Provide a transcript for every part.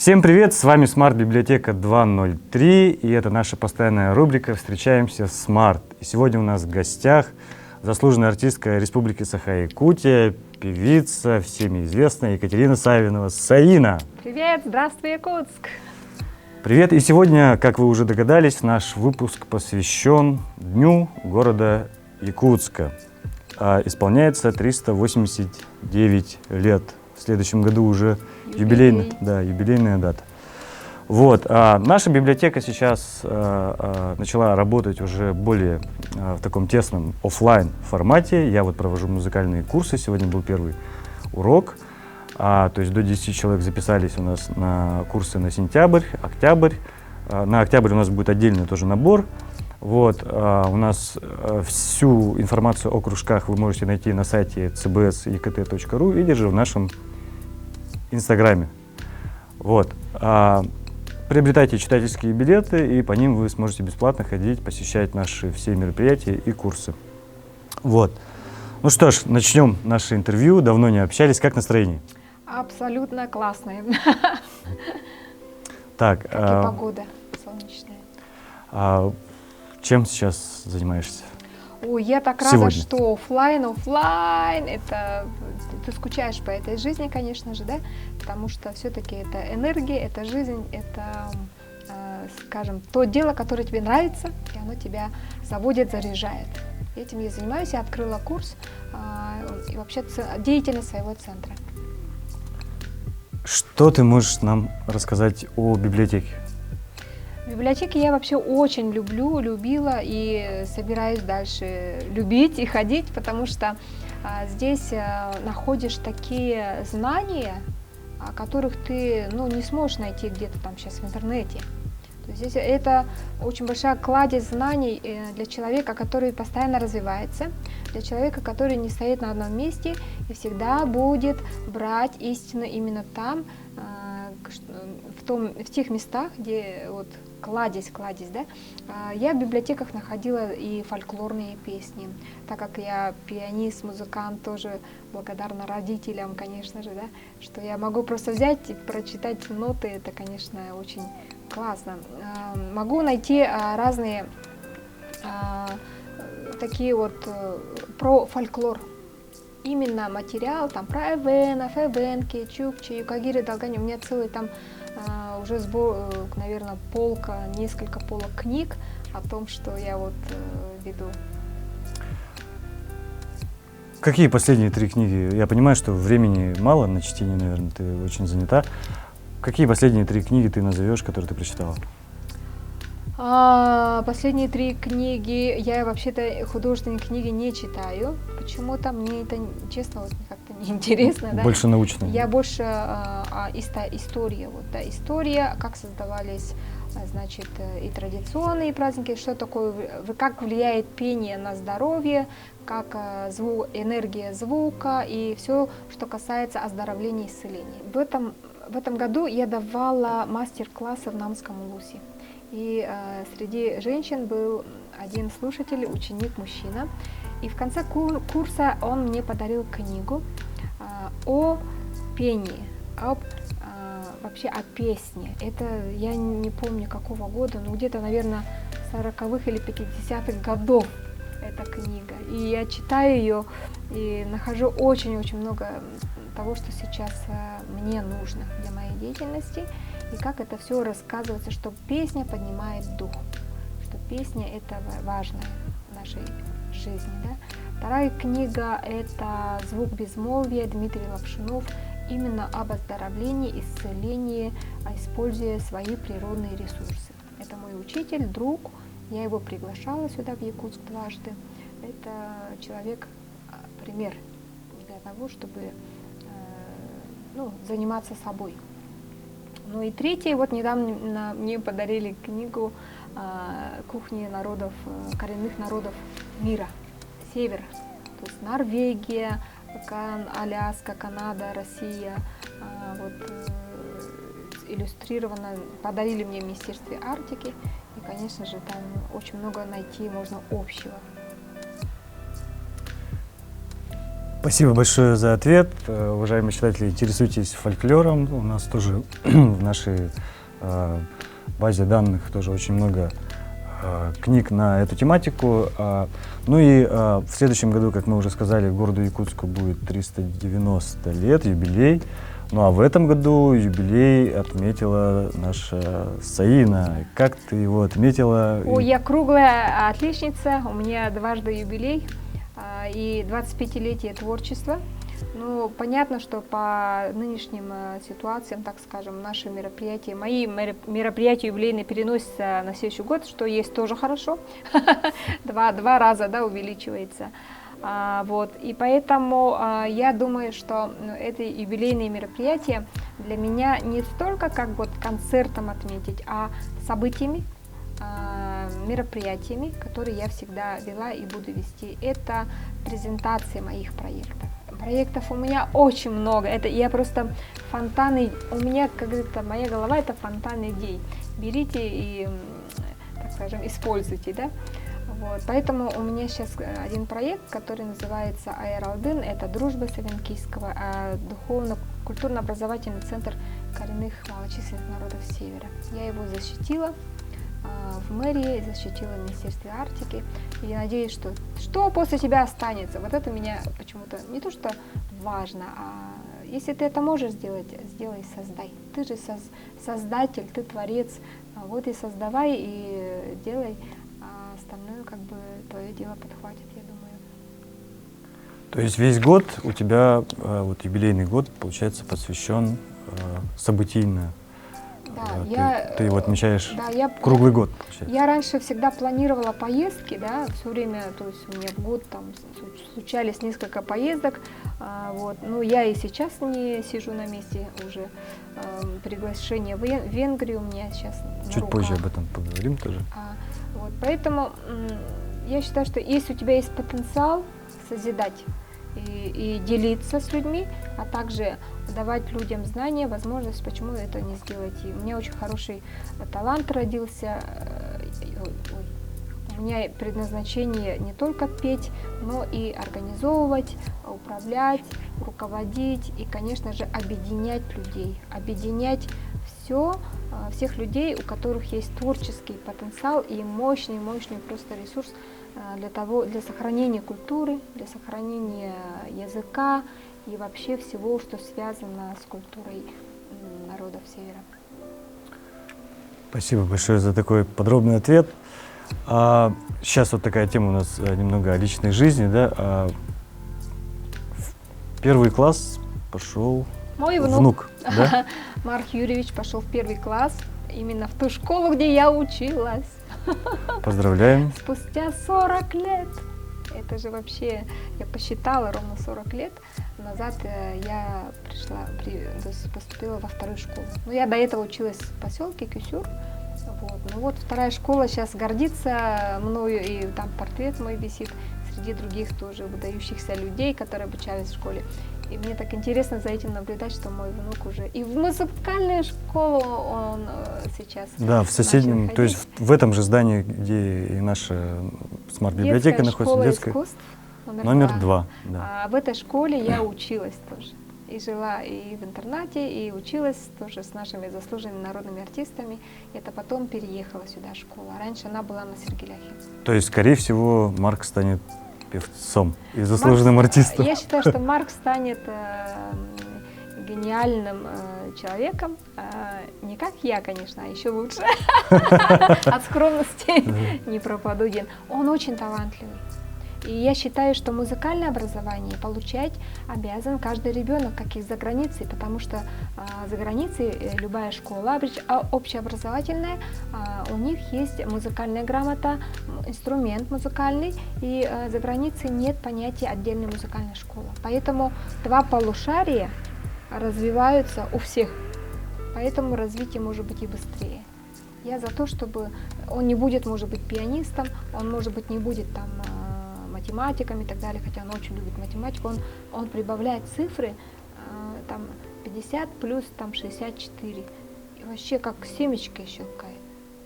Всем привет, с вами Смарт-библиотека 2.0.3, и это наша постоянная рубрика «Встречаемся с Смарт». И сегодня у нас в гостях заслуженная артистка Республики Саха-Якутия, певица, всеми известная Екатерина Савинова. Саина! Привет, здравствуй, Якутск! Привет, и сегодня, как вы уже догадались, наш выпуск посвящен Дню города Якутска. Исполняется 389 лет. В следующем году уже юбилейная дата. Вот. Наша библиотека сейчас начала работать уже более в таком тесном офлайн формате. Я вот провожу музыкальные курсы. Сегодня был первый урок. То есть до 10 человек записались у нас на курсы на сентябрь, октябрь. На октябрь у нас будет отдельный тоже набор. Вот. У нас всю информацию о кружках вы можете найти на сайте cbsekt.ru или же в нашем Инстаграме. Вот. Приобретайте читательские билеты, и по ним вы сможете бесплатно ходить, посещать наши все мероприятия и курсы. Вот. Ну что ж, начнем наше интервью. Давно не общались. Как настроение? Абсолютно классное. Так. Как и погода солнечная. Чем сейчас занимаешься? Ой, я так рада, что офлайн, это ты скучаешь по этой жизни, конечно же, да, потому что все-таки это энергия, это жизнь, это, скажем, то дело, которое тебе нравится, и оно тебя заводит, заряжает. Этим я занимаюсь, я открыла курс и вообще деятельность своего центра. Что ты можешь нам рассказать о библиотеке? Библиотеки я вообще очень любила и собираюсь дальше любить и ходить, потому что здесь находишь такие знания, которых ты не сможешь найти где-то там сейчас в интернете. То есть здесь это очень большая кладезь знаний для человека, который постоянно развивается, для человека, который не стоит на одном месте и всегда будет брать истину именно там, в тех местах, где вот кладезь, да. Я в библиотеках находила и фольклорные песни, так как я пианист, музыкант, тоже благодарна родителям, конечно же, да, что я могу просто взять и прочитать ноты, это, конечно, очень классно. Могу найти разные такие вот про фольклор. Именно материал там про эвенов, эвенки, чукчи, юкагиры, долгани. У меня целый там уже сбор, наверное, несколько полок книг о том, что я вот веду. Какие последние 3 книги? Я понимаю, что времени мало на чтение, наверное, ты очень занята. Какие последние 3 книги ты назовешь, которые ты прочитала? Последние 3 книги, я вообще-то художественные книги не читаю, почему-то мне это, честно, вот как-то неинтересно. Больше да? научная. Я больше история, вот, да, история, как создавались, значит, и традиционные праздники, что такое, как влияет пение на здоровье, как энергия звука и все, что касается оздоровления и исцеления. В этом году я давала мастер-классы в Намском Улусе. И среди женщин был один слушатель, ученик, мужчина. И в конце курса он мне подарил книгу о пении, вообще о песне. Это я не помню какого года, но где-то, наверное, 40-х или 50-х годов эта книга. И я читаю ее и нахожу очень-очень много того, что сейчас мне нужно для моей деятельности. И как это все рассказывается, что песня поднимает дух, что песня – это важно в нашей жизни. Да? Вторая книга – это «Звук безмолвия» Дмитрий Лапшинов, именно об оздоровлении, исцелении, используя свои природные ресурсы. Это мой учитель, друг, я его приглашала сюда, в Якутск, дважды. Это человек, пример для того, чтобы заниматься собой. Ну и третье, вот недавно мне подарили книгу «Кухни народов, коренных народов мира, север». То есть Норвегия, Аляска, Канада, Россия. Иллюстрировано, подарили мне в Министерстве Арктики. И, конечно же, там очень много найти можно общего. Спасибо большое за ответ. Уважаемые читатели, интересуйтесь фольклором. У нас тоже в нашей базе данных тоже очень много книг на эту тематику. Ну и в следующем году, как мы уже сказали, городу Якутску будет 390 лет, юбилей. Ну а в этом году юбилей отметила наша Саина. Как ты его отметила? Ой, я круглая отличница, у меня дважды юбилей и 25-летие творчества. Ну, понятно, что по нынешним ситуациям, так скажем, наши мероприятия, мои мероприятия юбилейные переносятся на следующий год, что есть тоже хорошо. Два раза, да, увеличивается. Вот. И поэтому я думаю, что это юбилейные мероприятия для меня не столько как вот концертом отметить, а событиями, мероприятиями, которые я всегда вела и буду вести. Это презентация моих проектов. Проектов у меня очень много. Это я просто фонтаны. У меня, как говорится, моя голова это фонтан идей. Берите и, так скажем, используйте, да. Вот. Поэтому у меня сейчас один проект, который называется Айралдын. Это дружба Савенкийского, духовно-культурно-образовательный центр коренных малочисленных народов Севера. Я его защитила в мэрии, защитила в Министерстве Арктики. И я надеюсь, что после тебя останется. Вот это меня почему-то не то что важно, а если ты это можешь сделать, сделай, создай. Ты же создатель, ты творец. Вот и создавай, и делай, а остальное как бы твое дело подхватит, я думаю. То есть весь год у тебя, вот юбилейный год, получается, посвящен событийно. Да, ты его отмечаешь да, круглый год, получается. Я раньше всегда планировала поездки, да, все время, то есть у меня в год там случались несколько поездок, вот. Ну, я и сейчас не сижу на месте уже, приглашение в Венгрию у меня сейчас на Чуть руках. позже об этом поговорим тоже. Вот, поэтому я считаю, что если у тебя есть потенциал созидать и делиться с людьми, а также давать людям знания, возможность, почему это не сделать. И у меня очень хороший талант родился. У меня предназначение не только петь, но и организовывать, управлять, руководить и, конечно же, объединять людей. Объединять всех людей, у которых есть творческий потенциал и мощный просто ресурс для сохранения культуры, для сохранения языка и вообще всего, что связано с культурой народов Севера. Спасибо большое за такой подробный ответ. Сейчас вот такая тема у нас немного о личной жизни, да. В первый класс пошел мой внук да? Марк Юрьевич пошел в первый класс, именно в ту школу, где я училась. Поздравляем. Спустя 40 лет. Это же вообще, я посчитала, ровно 40 лет назад я поступила во вторую школу. Ну, я до этого училась в поселке Кюсюр. Вот. Ну вот вторая школа сейчас гордится мною, и там портрет мой висит среди других тоже выдающихся людей, которые обучались в школе. И мне так интересно за этим наблюдать, что мой внук уже и в музыкальную школу он сейчас. Да, в соседнем, то есть в этом же здании, где и наша смарт-библиотека находится, детская искусств номер 2. Да. В этой школе я училась тоже. И жила и в интернате, и училась тоже с нашими заслуженными народными артистами. Это потом переехала сюда школа. Раньше она была на Сергеляхе. То есть, скорее всего, Марк станет певцом и заслуженным артистом. Я считаю, что Марк станет гениальным человеком. Не как я, конечно, а еще лучше. От скромности не пропаду. Он очень талантливый. И я считаю, что музыкальное образование получать обязан каждый ребенок, как и за границей, потому что за границей любая школа общеобразовательная, у них есть музыкальная грамота, инструмент музыкальный, и за границей нет понятия отдельной музыкальной школы. Поэтому два полушария развиваются у всех, поэтому развитие может быть и быстрее. Я за то, чтобы он не будет, может быть, пианистом, он, может быть, не будет там математиком и так далее, хотя он очень любит математику, он прибавляет цифры, там 50 плюс там 64, и вообще как семечкой щелкает.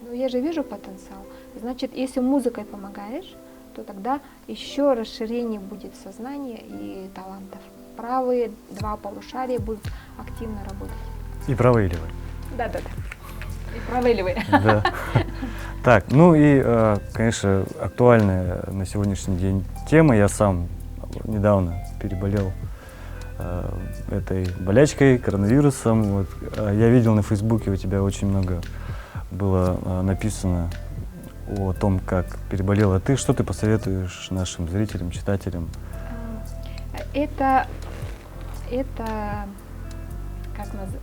Ну, я же вижу потенциал. Значит, если музыкой помогаешь, то тогда еще расширение будет сознания и талантов. Правые два полушария будут активно работать. И правый, и левый. Да-да-да. И правые, и левые. Да. Так, ну и, конечно, актуальная на сегодняшний день тема. Я сам недавно переболел этой болячкой, коронавирусом. Вот. Я видел на Фейсбуке, у тебя очень много было написано о том, как переболела ты. Что ты посоветуешь нашим зрителям, читателям? Это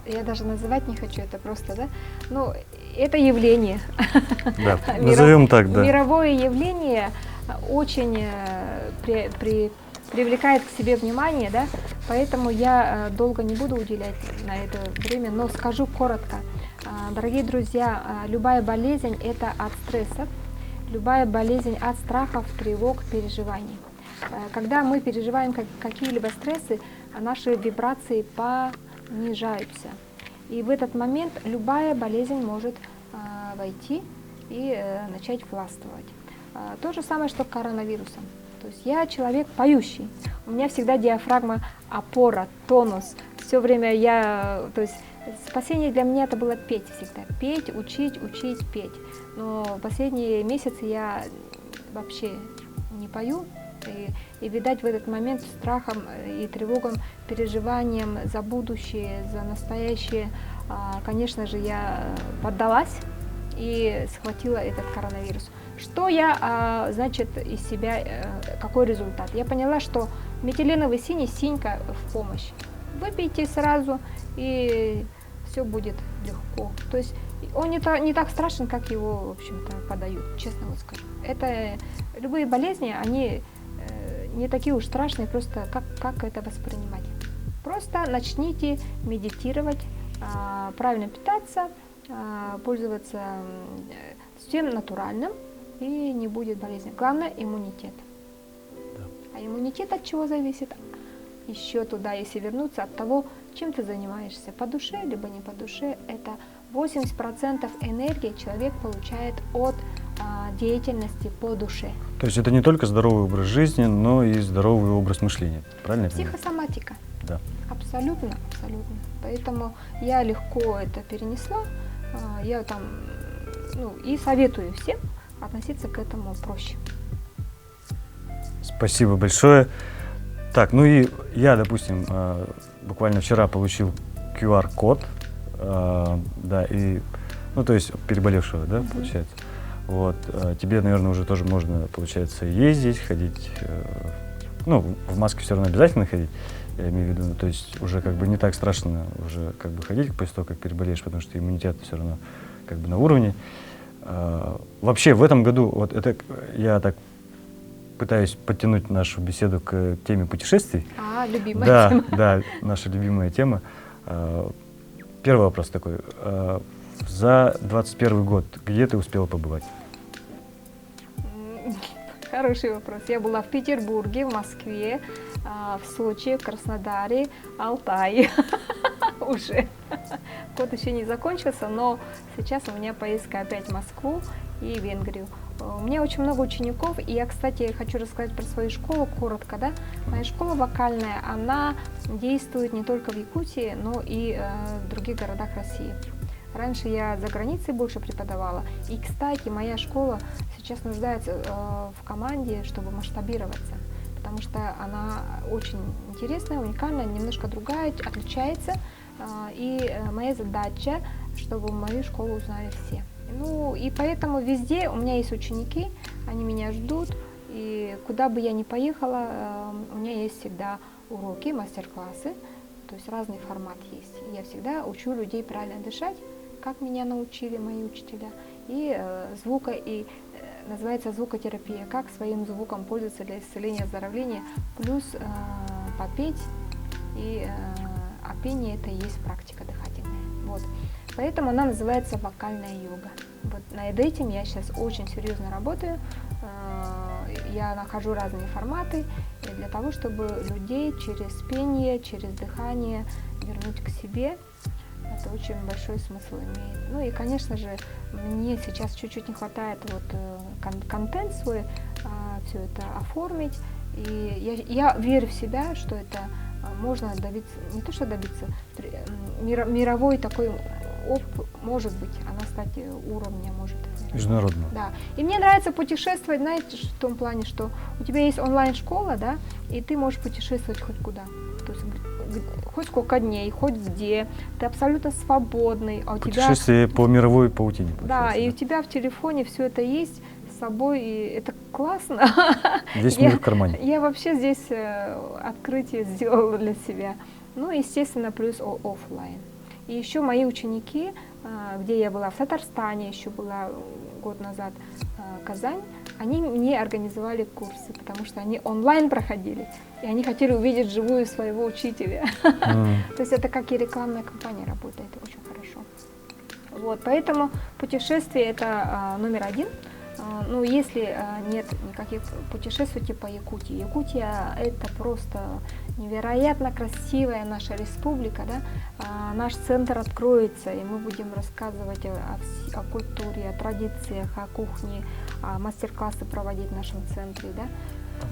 я даже называть не хочу, это просто, да, ну, это явление. Да, назовем так, да. Мировое явление очень привлекает к себе внимание, да, поэтому я долго не буду уделять на это время, но скажу коротко. Дорогие друзья, любая болезнь – это от стрессов, любая болезнь от страхов, тревог, переживаний. Когда мы переживаем какие-либо стрессы, наши вибрации понижаются. И в этот момент любая болезнь может войти и начать властвовать. То же самое, что с коронавирусом. То есть я человек поющий. У меня всегда диафрагма, опора, тонус. Все время то есть спасение для меня это было петь всегда. Петь, учить, петь. Но последние месяцы я вообще не пою. И видать, в этот момент страхом и тревогам, переживанием за будущее, за настоящее, конечно же, я поддалась и схватила этот коронавирус. Что я, значит, из себя, какой результат? Я поняла, что метиленовый синий, синька в помощь. Выпейте сразу, и все будет легко. То есть он не так страшен, как его, в общем-то, подают, честно вот скажу. Это любые болезни, они не такие уж страшные, просто как это воспринимать. Просто начните медитировать, правильно питаться, пользоваться всем натуральным, и не будет болезни. Главное – иммунитет. Да. А иммунитет от чего зависит? Еще туда, если вернуться, от того, чем ты занимаешься, по душе, либо не по душе. Это 80% энергии человек получает от деятельности по душе. То есть это не только здоровый образ жизни, но и здоровый образ мышления, правильно я понимаю? Психосоматика. Да. Абсолютно, абсолютно. Поэтому я легко это перенесла. Я там, и советую всем относиться к этому проще. Спасибо большое. Так, ну и я, допустим, буквально вчера получил QR-код, да, и, то есть переболевшего, да, получается. Вот, тебе, наверное, уже тоже можно, получается, ездить, ходить, в маске все равно обязательно ходить, я имею в виду, то есть уже как бы не так страшно уже как бы ходить после того, как переболеешь, потому что иммунитет все равно как бы на уровне. Вообще в этом году, вот это я так пытаюсь подтянуть нашу беседу к теме путешествий. Любимая тема. Да, наша любимая тема. Первый вопрос такой. За 2021 год где ты успела побывать? Хороший вопрос. Я была в Петербурге, в Москве, в Сочи, в Краснодаре, Алтае. Уже. Год еще не закончился, но сейчас у меня поездка опять в Москву и Венгрию. У меня очень много учеников, и я, кстати, хочу рассказать про свою школу коротко, да. Моя школа вокальная, она действует не только в Якутии, но и в других городах России. Раньше я за границей больше преподавала, и, кстати, моя школа сейчас нуждается в команде, чтобы масштабироваться, потому что она очень интересная, уникальная, немножко другая, отличается, и моя задача, чтобы мою школу узнали все. И поэтому везде у меня есть ученики, они меня ждут, и куда бы я ни поехала, у меня есть всегда уроки, мастер-классы, то есть разный формат есть. Я всегда учу людей правильно дышать, как меня научили мои учителя, и называется звукотерапия, как своим звуком пользоваться для исцеления, оздоровления, плюс попеть, а пение это и есть практика дыхательная. Вот. Поэтому она называется вокальная йога. Вот над этим я сейчас очень серьезно работаю. Я нахожу разные форматы для того, чтобы людей через пение, через дыхание вернуть к себе. Это очень большой смысл имеет. И, конечно же, мне сейчас чуть-чуть не хватает контент свой, все это оформить. И я верю в себя, что это можно добиться, не то что добиться, мировой такой опыт, может быть, она стать уровня может. Международно. Да. И мне нравится путешествовать, знаете, в том плане, что у тебя есть онлайн-школа, да, и ты можешь путешествовать хоть куда. То есть хоть сколько дней, хоть где, ты абсолютно свободный. А у Путешествие по мировой паутине. Да, и у тебя в телефоне все это есть с собой, и это классно. Весь мир в кармане. Я вообще здесь открытие сделала для себя. Ну, естественно, плюс офлайн. И еще мои ученики, где я была в Татарстане, еще была год назад Казань, они мне организовали курсы, потому что они онлайн проходили, и они хотели увидеть живую своего учителя. То есть это как и рекламная кампания работает, очень хорошо. Вот, поэтому путешествие это номер один. Ну, если нет никаких, путешествуйте по Якутии. Якутия это просто невероятно красивая наша республика, да? Наш центр откроется, и мы будем рассказывать о культуре, о традициях, о кухне, мастер-классы проводить в нашем центре, да?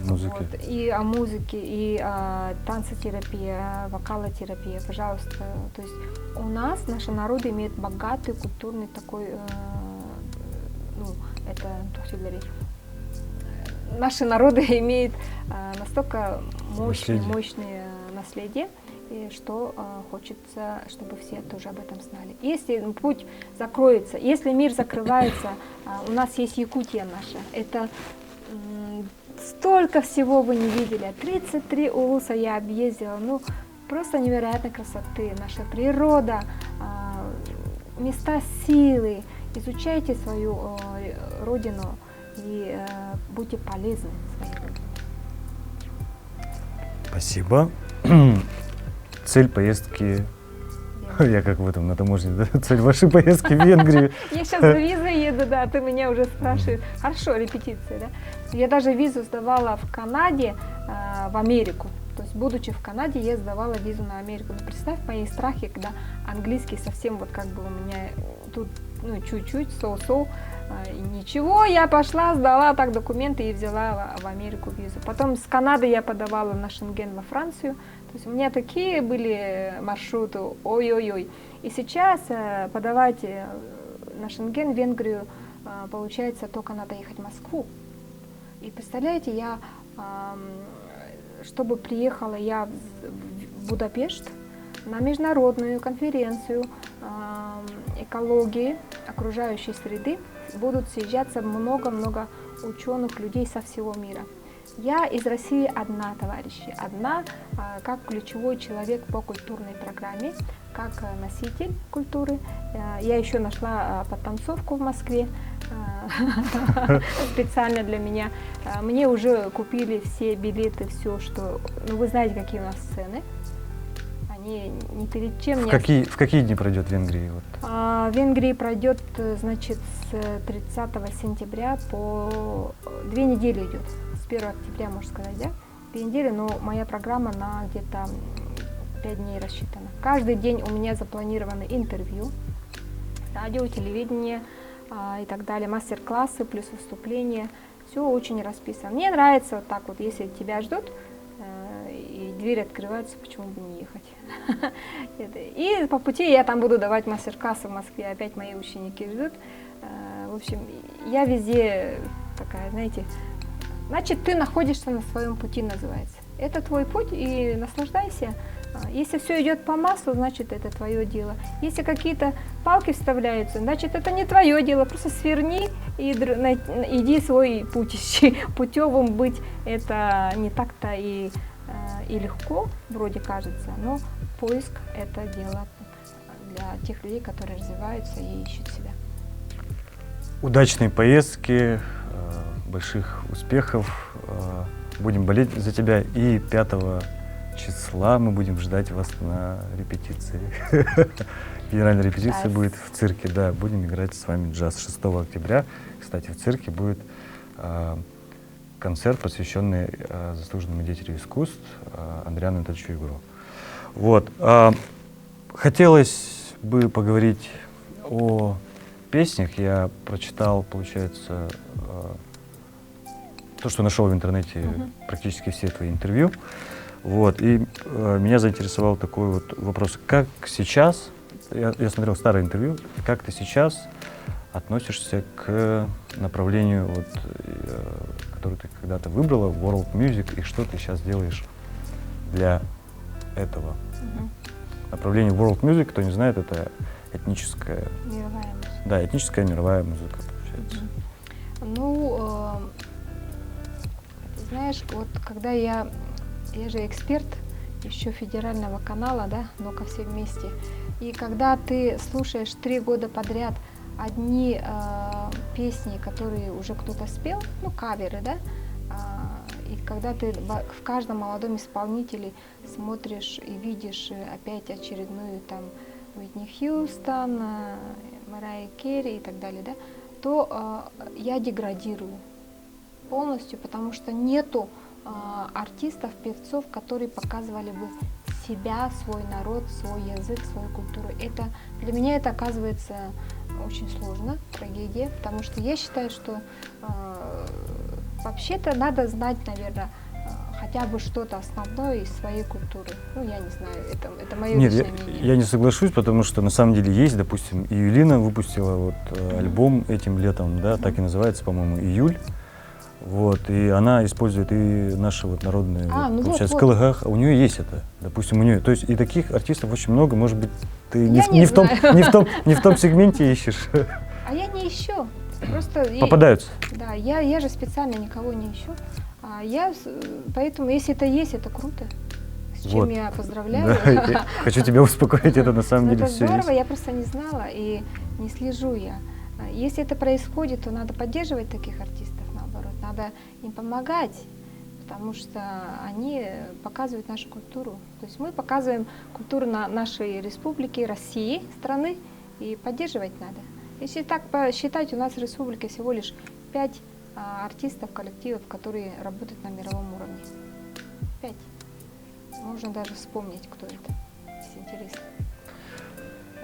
Музыки. Вот, и о музыке, и о танцотерапии, вокалотерапии, пожалуйста. То есть у нас наши народы имеют богатый культурный такой, это наши народы имеют настолько мощное наследие, и что хочется, чтобы все тоже об этом знали. Если путь закроется, если мир закрывается, у нас есть Якутия наша. Это столько всего вы не видели. 33 улуса я объездила. Ну, просто невероятной красоты. Наша природа, места силы. Изучайте свою родину и будьте полезны своей родине. Спасибо. Цель поездки, я как в этом на таможне, да? Цель вашей поездки в Венгрию. Я сейчас за визой еду, да, ты меня уже спрашиваешь. Хорошо, репетиция, да? Я даже визу сдавала в Канаде, в Америку. То есть, будучи в Канаде, я сдавала визу на Америку. Но представь мои страхи, когда английский совсем вот как бы у меня тут, ну, чуть-чуть, ничего, я пошла, сдала так документы и взяла в Америку визу. Потом с Канады я подавала на Шенген во Францию. То есть у меня такие были маршруты, ой-ой-ой. И сейчас подавать на Шенген, в Венгрию, получается, только надо ехать в Москву. И представляете, я, чтобы приехала я в Будапешт на международную конференцию экологии, окружающей среды, будут съезжаться много-много ученых, людей со всего мира. Я из России одна, товарищи, одна, как ключевой человек по культурной программе, как носитель культуры. Я еще нашла подтанцовку в Москве специально для меня. Мне уже купили все билеты, все, что... Ну, вы знаете, какие у нас сцены. Они ни перед чем не... В какие дни пройдет в Венгрии? В Венгрии пройдет, значит, с 30 сентября по 2 недели идет. С 1 октября, можно сказать, да? 2 недели, но моя программа на где-то 5 дней рассчитана. Каждый день у меня запланированы интервью, радио, телевидение и так далее, мастер-классы плюс выступления. Все очень расписано. Мне нравится вот так вот, если тебя ждут, и дверь открывается, почему бы не ехать. И по пути я там буду давать мастер-классы в Москве, опять мои ученики ждут. В общем, я везде такая, знаете, значит, ты находишься на своем пути, называется. Это твой путь, и наслаждайся. Если все идет по маслу, значит, это твое дело. Если какие-то палки вставляются, значит, это не твое дело. Просто сверни и иди свой путь ищи. Путевым быть это не так-то и легко, вроде кажется, но поиск – это дело для тех людей, которые развиваются и ищут себя. Удачной поездки, больших успехов. Будем болеть за тебя. И 5 числа мы будем ждать вас на репетиции. Генеральная репетиция будет в цирке, да, будем играть с вами джаз 6 октября. Кстати, в цирке будет концерт, посвященный заслуженному деятелю искусств Андриану Анатольевичу Егорову. Вот. Хотелось бы поговорить о песнях. Я прочитал, получается, то, что нашел в интернете, практически все твои интервью. Вот, и меня заинтересовал такой вот вопрос, как сейчас, я смотрел старое интервью, как ты сейчас относишься к направлению, вот, которое ты когда-то выбрала, World Music, и что ты сейчас делаешь для этого? Направление World Music, кто не знает, это этническая... Мировая музыка. Да, этническая мировая музыка, получается. Ну, ты знаешь, вот когда я же эксперт еще федерального канала, да, «Ну-ка все вместе», и когда ты слушаешь 3 года подряд одни песни, которые уже кто-то спел, ну, каверы, да, и когда ты в каждом молодом исполнителе смотришь и видишь опять очередную там Уитни Хьюстон, Марайя Керри и так далее, да, то я деградирую полностью, потому что нету артистов, певцов, которые показывали бы себя, свой народ, свой язык, свою культуру. Это для меня это оказывается очень сложно, трагедия, потому что я считаю, что вообще-то надо знать, наверное, хотя бы что-то основное из своей культуры. Ну, я не знаю, это мое личное мнение. Я не соглашусь, потому что на самом деле есть, допустим, и Юлина выпустила вот альбом этим летом, да, так и называется, по-моему, «Июль». Вот, и она использует и наши вот народные, ну получается, вот. калыгах, у нее есть это, допустим, у нее, то есть и таких артистов очень много, может быть, ты Я не в том сегменте ищешь. А я не ищу, просто... Попадаются. Да, я же специально никого не ищу, поэтому если это есть, это круто, с чем Вот. я поздравляю. Да, я хочу тебя успокоить, это на самом деле Это все здорово, есть. я просто не знала и не слежу я. Если это происходит, то надо поддерживать таких артистов, наоборот, надо им помогать, потому что они показывают нашу культуру. То есть мы показываем культуру нашей республики, России, страны, и поддерживать надо. Если так посчитать, у нас в республике всего лишь 5 артистов, коллективов, которые работают на мировом уровне. 5. Можно даже вспомнить, кто это, если интересно.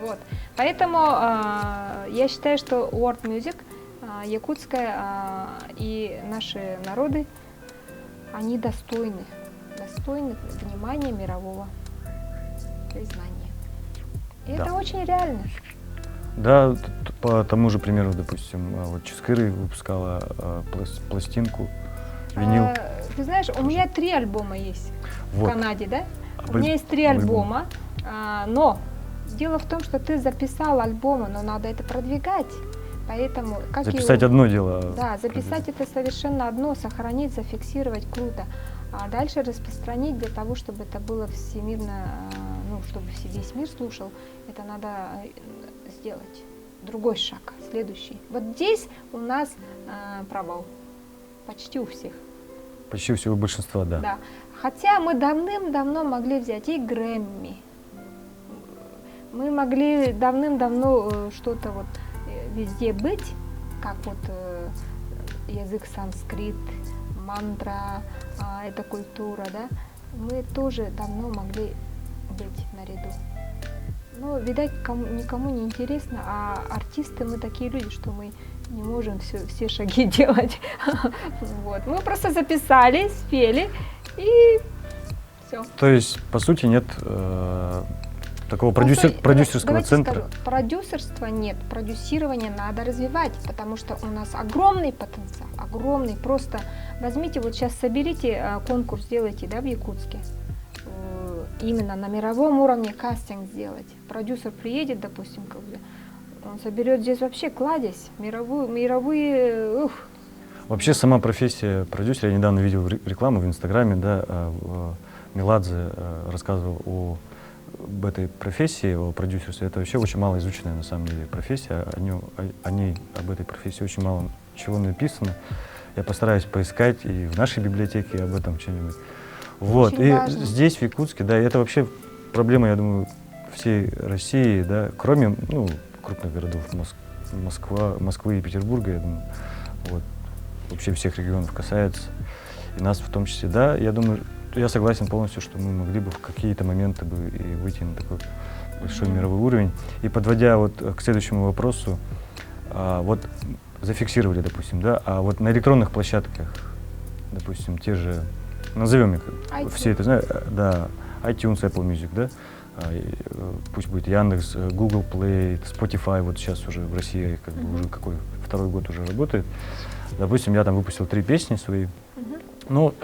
Вот. Поэтому я считаю, что World Music, якутская и наши народы, они достойны внимания мирового признания. И Да. это очень реально. Да, по тому же примеру, допустим, вот Чискыры выпускала пластинку, винил. Ты знаешь, у меня 3 альбома есть Вот. в Канаде, да? У меня есть 3 альбома, но дело в том, что ты записал альбомы, но надо это продвигать. Поэтому, как Записать одно дело. Да, записать это совершенно одно, сохранить, зафиксировать круто. А дальше распространить для того, чтобы это было всемирно, ну, чтобы весь мир слушал, это надо сделать. Другой шаг, следующий. Вот здесь у нас провал. Почти у всех. Почти у всего большинства, да. Да. Хотя мы давным-давно могли взять и Грэмми. Мы могли давным-давно что-то вот везде быть, как вот язык санскрит, мантра, это культура, да. Мы тоже давно могли быть наряду. Но, видать, никому не интересно, а артисты мы такие люди, что мы не можем все шаги делать. Вот. Мы просто записали, спели и все. То есть, по сути, нет такого продюсерского центра? Скажу, продюсерства нет, продюсирование надо развивать, потому что у нас огромный потенциал, огромный. Просто возьмите, вот сейчас соберите конкурс, сделайте, да, в Якутске. Именно на мировом уровне кастинг сделать. Продюсер приедет, допустим, он соберет здесь вообще кладезь, мировые. Вообще сама профессия продюсера, я недавно видел рекламу в Инстаграме, да, Меладзе рассказывал об этой профессии, о продюсерстве. Это вообще очень мало изученная на самом деле профессия. О ней, об этой профессии очень мало чего написано. Я постараюсь поискать и в нашей библиотеке об этом что-нибудь. Вот, и важно. здесь, в Якутске, да, это вообще проблема, я думаю, всей России, да, кроме, ну, крупных городов Москвы и Петербурга, я думаю, вот, вообще всех регионов касается, и нас в том числе, да, я думаю, я согласен полностью, что мы могли бы в какие-то моменты бы и выйти на такой большой мировой уровень. И подводя вот к следующему вопросу, вот зафиксировали, допустим, да, а вот на электронных площадках допустим, те же, назовем их, iTunes. все это знают, да, iTunes, Apple Music, да, пусть будет Яндекс, Google Play, Spotify, вот сейчас уже в России как бы уже какой второй год уже работает. Допустим, я там выпустил 3 песни свои, но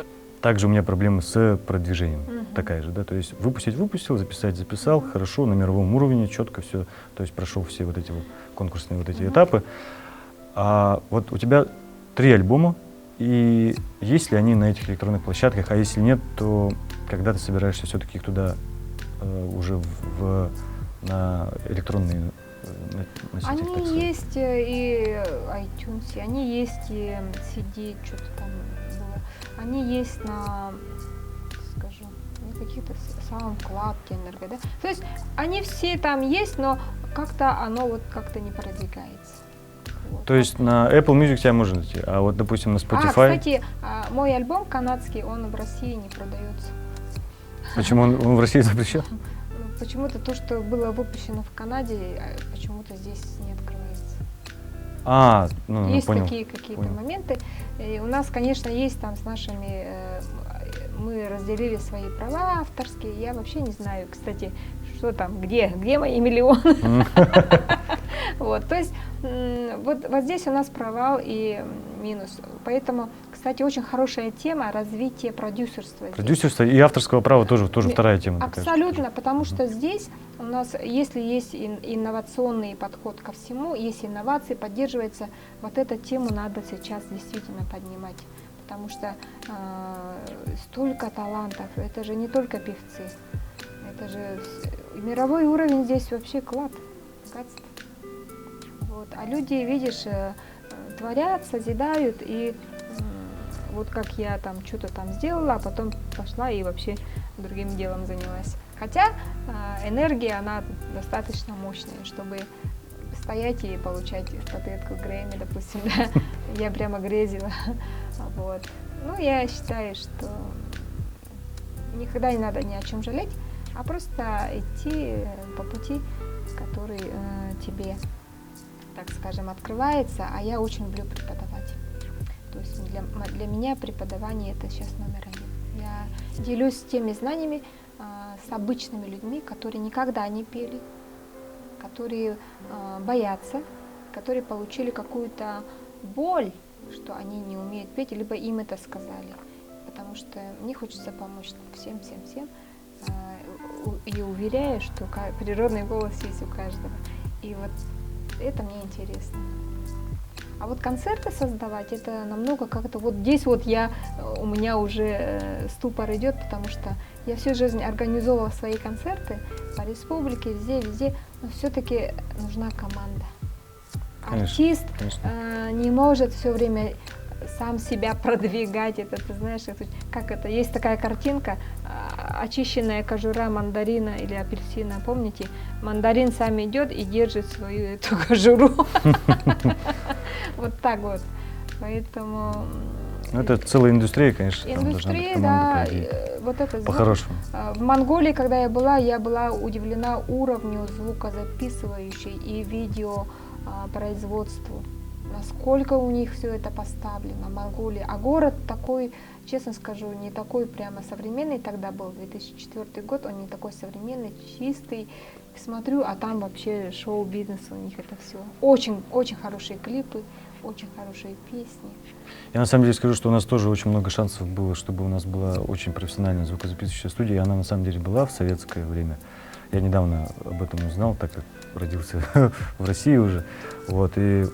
также у меня проблемы с продвижением, такая же, да, то есть выпустил, записал, хорошо, на мировом уровне, четко все, то есть прошел все вот эти вот конкурсные вот эти этапы. А вот у тебя 3 альбома, и есть ли они на этих электронных площадках, а если нет, то когда ты собираешься все-таки их туда уже на электронные носители, так Они сказать? есть и iTunes, и они есть и CD, что-то там было. Они есть на, скажу, на каких-то SoundCloud, Энерго, да? То есть они все там есть, но как-то оно вот как-то не продвигается. Вот. То есть на Apple Music тебя можно найти, а вот, допустим, на Spotify... Кстати, мой альбом канадский, он в России не продается. Почему он в России запрещен? Почему-то то, что было выпущено в Канаде, почему-то здесь не открывается. Ну, есть понял. такие какие-то моменты. И у нас, конечно, есть там с нашими, мы разделили свои права авторские. Я вообще не знаю, кстати, что там, где мои миллионы. Вот, то есть вот здесь у нас провал и минус. Поэтому, кстати, очень хорошая тема развития продюсерства. Продюсерство и авторского права тоже вторая тема. Абсолютно, потому что здесь у нас, если есть инновационный подход ко всему, есть инновации, поддерживается, вот эту тему надо сейчас действительно поднимать. Потому что столько талантов, это же не только певцы, это же мировой уровень здесь вообще клад, богатство. Вот. А люди, видишь, творят, созидают, и вот как я там что-то там сделала, а потом пошла и вообще другим делом занялась. Хотя энергия, она достаточно мощная, чтобы стоять и получать статуэтку Грэмми, допустим, да? Я прямо грезила. Вот. Ну, я считаю, что никогда не надо ни о чем жалеть, а просто идти по пути, который тебе, так скажем, открывается, а я очень люблю преподавать. То есть для меня преподавание это сейчас номер 1. Я делюсь теми знаниями с обычными людьми, которые никогда не пели, которые боятся, которые получили какую-то боль, что они не умеют петь, либо им это сказали. Потому что мне хочется помочь всем. И уверяю, что природный голос есть у каждого. И вот это мне интересно. А вот концерты создавать, это намного как-то... Вот здесь вот у меня уже ступор идет, потому что я всю жизнь организовывала свои концерты по республике, везде, но все-таки нужна команда. Конечно, Артист не может все время сам себя продвигать. Это, ты знаешь, как это? Есть такая картинка, очищенная кожура мандарина или апельсина, помните? Мандарин сам идет и держит свою эту кожуру. Вот так вот. Поэтому... Это целая индустрия, конечно. Индустрия, да, вот это по-хорошему. В Монголии, когда я была удивлена уровню звукозаписывающей и видеопроизводству. Насколько у них все это поставлено, Монголия. А город такой, честно скажу, не такой прямо современный тогда был, 2004 год, он не такой современный, чистый. Смотрю, а там вообще шоу-бизнес у них это все. Очень, очень хорошие клипы, очень хорошие песни. Я на самом деле скажу, что у нас тоже очень много шансов было, чтобы у нас была очень профессиональная звукозаписывающая студия, и она на самом деле была в советское время. Я недавно об этом узнал, так как родился в России уже. Вот, и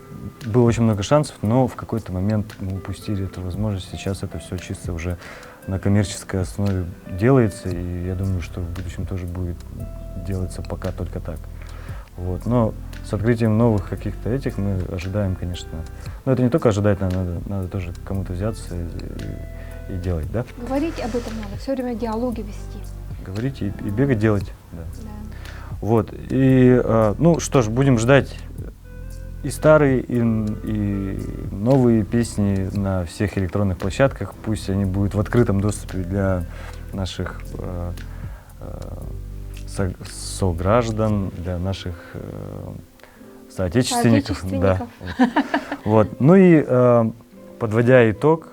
было очень много шансов, но в какой-то момент мы упустили эту возможность. Сейчас это все чисто уже на коммерческой основе делается, и я думаю, что в будущем тоже будет делаться пока только так. Вот. Но с открытием новых каких-то этих мы ожидаем, конечно. Но это не только ожидать, надо тоже кому-то взяться и делать, да? Говорить об этом надо, все время диалоги вести. Говорить и бегать, делать, да. Да. Вот, и, ну что ж, будем ждать и старые, и новые песни на всех электронных площадках. Пусть они будут в открытом доступе для наших сограждан, для наших соотечественников. Да. Вот. Ну и подводя итог,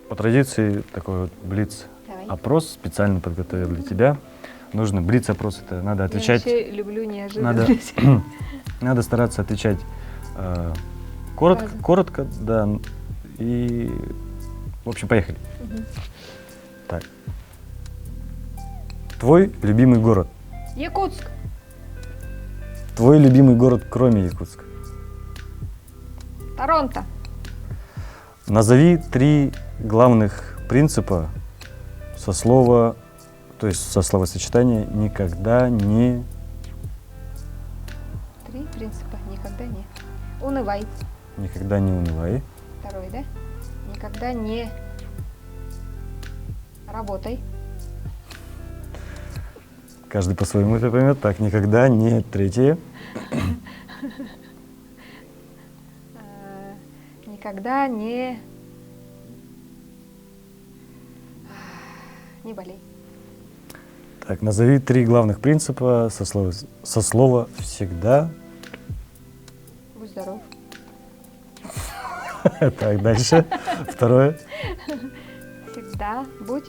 По традиции такой вот Давай. блиц-опрос специально подготовил для тебя. Нужно блиц-опрос, это надо отвечать. Я вообще люблю Надо, неожиданность. надо стараться отвечать Сразу. коротко, да. И, в общем, поехали. Мгм. Так. Твой любимый город. Якутск. Твой любимый город, кроме Якутска. Торонто. Назови 3 главных принципа со слова, то есть со словосочетания «никогда не...» 3 принципа. Никогда не унывай. Никогда не унывай. Второй, да? Никогда не работай. Каждый по-своему это поймет. Так, никогда не... Третье. Никогда не болей. Так, назови 3 главных принципа со слова «всегда». Будь здоров. Так, дальше. Второе. Всегда будь,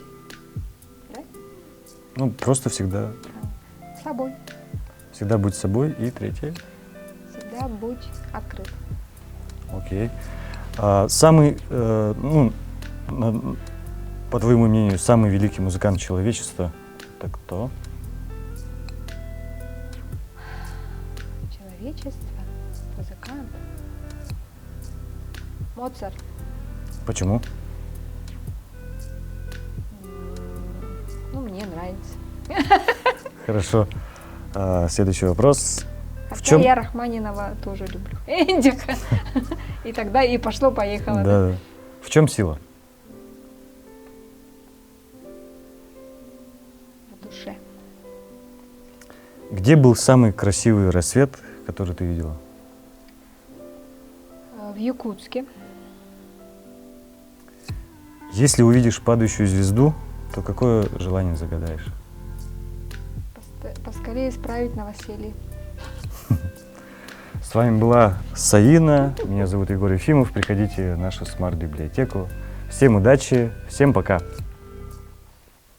да? Ну, просто всегда. Собой. Всегда будь собой. И третье. Всегда будь открыт. Окей. Самый, по твоему мнению, самый великий музыкант человечества — это кто? Человечество, музыкант. Моцарт. Почему? Ну, мне нравится. Хорошо. Следующий вопрос. Хотя чем- я Рахманинова тоже люблю. Эндика. И тогда и пошло-поехало. Да? Да. В чем сила? В душе. Где был самый красивый рассвет, который ты видела? В Якутске. Если увидишь падающую звезду, то какое желание загадаешь? Поскорее исправить новоселье. С вами была Саина, меня зовут Егор Ефимов. Приходите в нашу смарт-библиотеку. Всем удачи, всем пока!